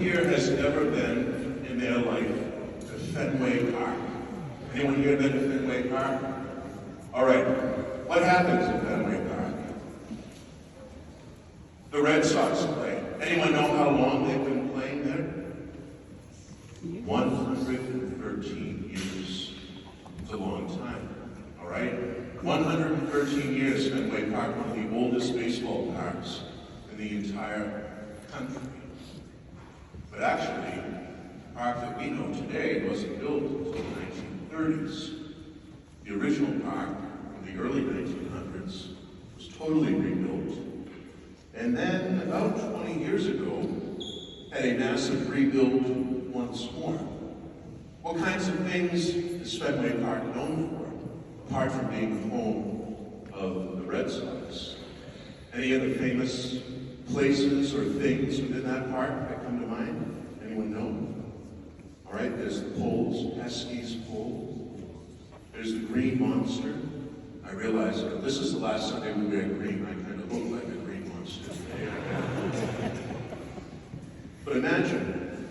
here has ever been in their life to Fenway Park? Anyone here been to Fenway Park? All right. What happens at Fenway Park? The Red Sox play. Anyone know how long they've been playing there? 113 years. It's a long time. All right? 113 years, Fenway Park, one of the oldest baseball parks in the entire country. But actually, the park that we know today wasn't built until the 1930s. The original park from the early 1900s was totally rebuilt. And then, about 20 years ago, had a massive rebuild once more. What kinds of things is Fenway Park known for, apart from being the home of the Red Sox? Any other famous places or things within that park that come to mind? Anyone know? All right, there's the poles, Pesky's pole. There's the green monster. I realize that this is the last Sunday we wear green. I kind of look like a green monster today. But imagine,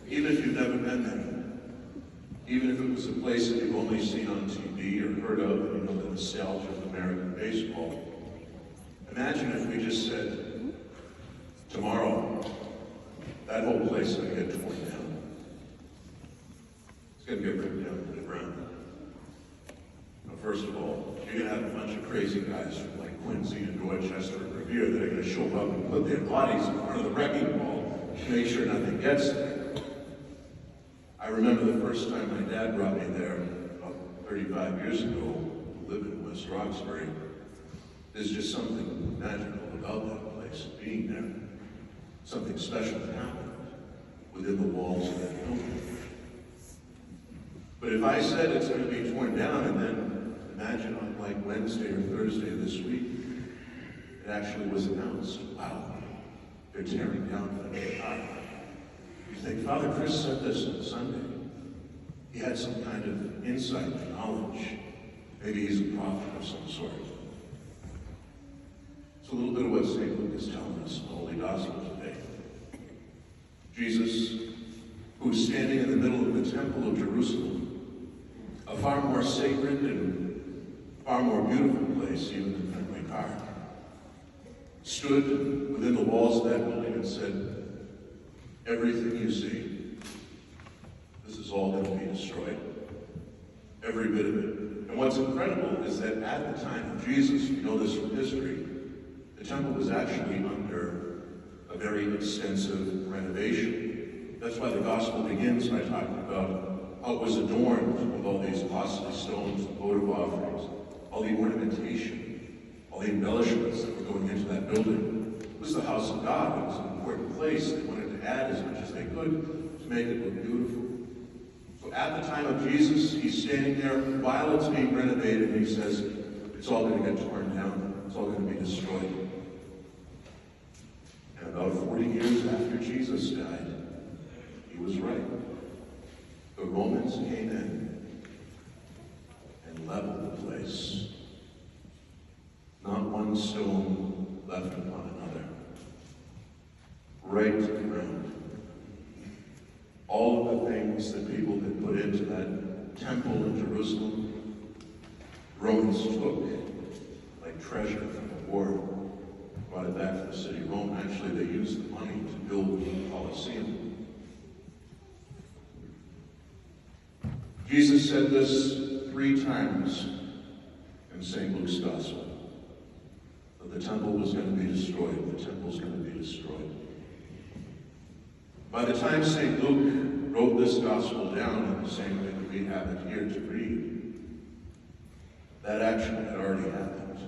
even if you've never been there, even if it was a place that you've only seen on TV or heard of, and you know the nostalgia of American baseball, imagine if we just said, tomorrow, that whole place is going to get torn down. It's going to get ripped down to the ground. Now, first of all, you're going to have a bunch of crazy guys from like Quincy and Dorchester and Revere that are going to show up and put their bodies in front of the wrecking ball to make sure nothing gets there. I remember the first time my dad brought me there about 35 years ago, living in West Roxbury. There's just something magical about that place, being there. Something special happened within the walls of that building. But if I said it's going to be torn down, and then imagine on like Wednesday or Thursday of this week, it actually was announced, wow, they're tearing down Fenway Park. You think, Father Chris said this on Sunday. He had some kind of insight, knowledge. Maybe he's a prophet of some sort. It's a little bit of what St. Luke is telling us in the Holy Gospel today. Jesus, who is standing in the middle of the Temple of Jerusalem, a far more sacred and far more beautiful place even than Fenway Park, stood within the walls of that building and said, everything you see, this is all going to be destroyed. Every bit of it. And what's incredible is that at the time of Jesus, we know this from history, the temple was actually under a very extensive renovation. That's why the gospel begins by talking about how it was adorned with all these costly stones and votive offerings, all the ornamentation, all the embellishments that were going into that building. It was the house of God. It was an important place. They wanted to add as much as they could to make it look beautiful. So at the time of Jesus, he's standing there while it's being renovated, and he says, it's all going to get torn down. It's all going to be destroyed. And about 40 years after Jesus died, he was right. The Romans came in and leveled the place. Not one stone left upon another. Right to the ground. All of the things that people had put into that temple in Jerusalem, Romans took like treasure from the war, brought it back to the city of Rome. Actually, they used the money to build the Colosseum. Jesus said this 3 times in St. Luke's Gospel, that the temple was going to be destroyed. The temple's going to be destroyed. By the time St. Luke wrote this Gospel down in the same way that we have it here to read, that action had already happened.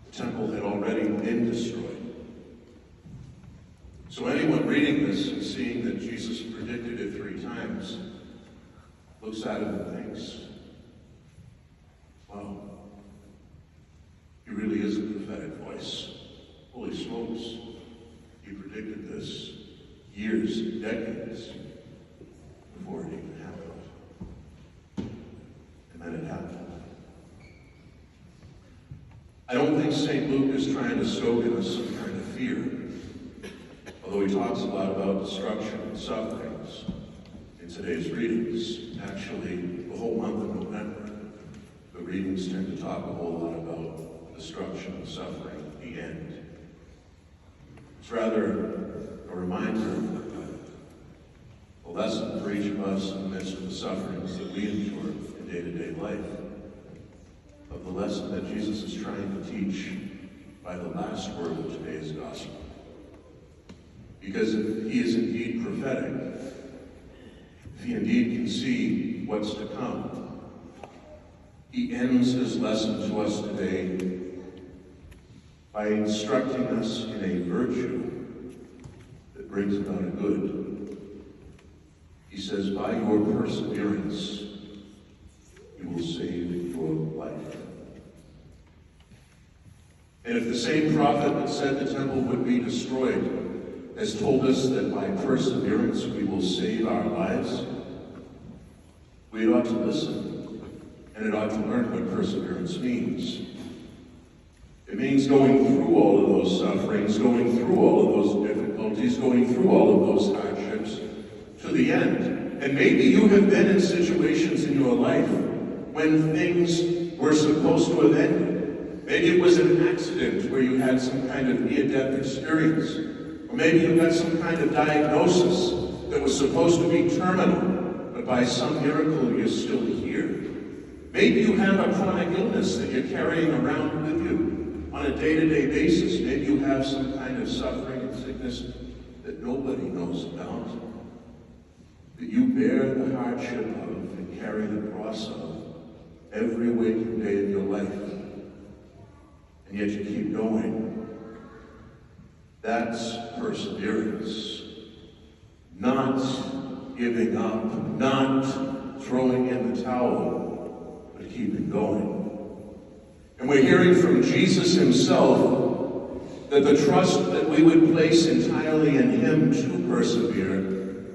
The temple had already been destroyed. So anyone reading this and seeing that Jesus predicted it 3 times looks at it and thinks, wow, he really is a prophetic voice. Holy smokes, he predicted this years, decades before it even happened. And then it happened. I don't think St. Luke is trying to sow in us some kind of fear, although So he talks a lot about destruction and sufferings in today's readings. Actually, the whole month of November, the readings tend to talk a whole lot about destruction and suffering, the end. It's rather a reminder, a lesson for each of us in the midst of the sufferings that we endure in day-to-day life, of the lesson that Jesus is trying to teach by the last word of today's gospel. Because if he is indeed prophetic, if he indeed can see what's to come, he ends his lesson to us today by instructing us in a virtue that brings about a good. He says, by your perseverance, you will save your life. And if the same prophet that said the temple would be destroyed has told us that by perseverance we will save our lives, we ought to listen, and it ought to learn what perseverance means. It means going through all of those sufferings, going through all of those difficulties, going through all of those hardships to the end. And maybe you have been in situations in your life when things were supposed to have ended. Maybe it was an accident where you had some kind of near-death experience. Or maybe you got some kind of diagnosis that was supposed to be terminal, but by some miracle you're still here. Maybe you have a chronic illness that you're carrying around with you on a day-to-day basis. Maybe you have some kind of suffering and sickness that nobody knows about, that you bear the hardship of and carry the cross of every waking day of your life. And yet you keep going. That's perseverance. Not giving up, not throwing in the towel, but keeping going. And we're hearing from Jesus himself that the trust that we would place entirely in him to persevere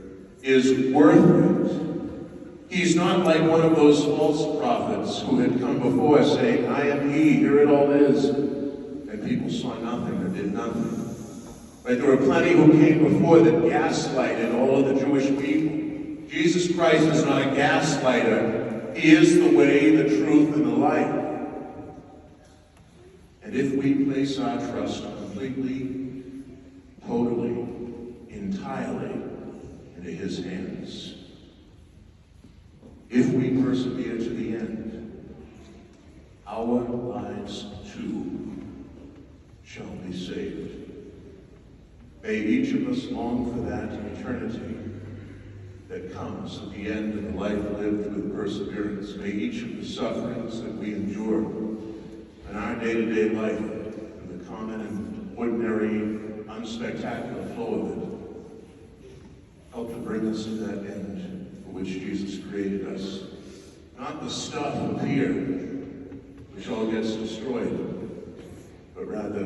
is worth it. He's not like one of those false prophets who had come before saying, I am he, here it all is. And people saw nothing or did nothing. Right? There were plenty who came before that gaslighted all of the Jewish people. Jesus Christ is not a gaslighter. He is the way, the truth, and the light. And if we place our trust completely, totally, entirely into his hands, if we persevere to the end, our lives too shall be saved. May each of us long for that eternity that comes at the end of the life lived with perseverance. May each of the sufferings that we endure in our day-to-day life, and the common and ordinary, unspectacular flow of it, help to bring us to that end for which Jesus created us. Not the stuff of here, which all gets destroyed, but rather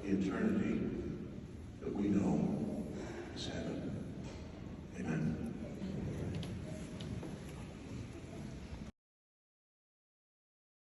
the eternity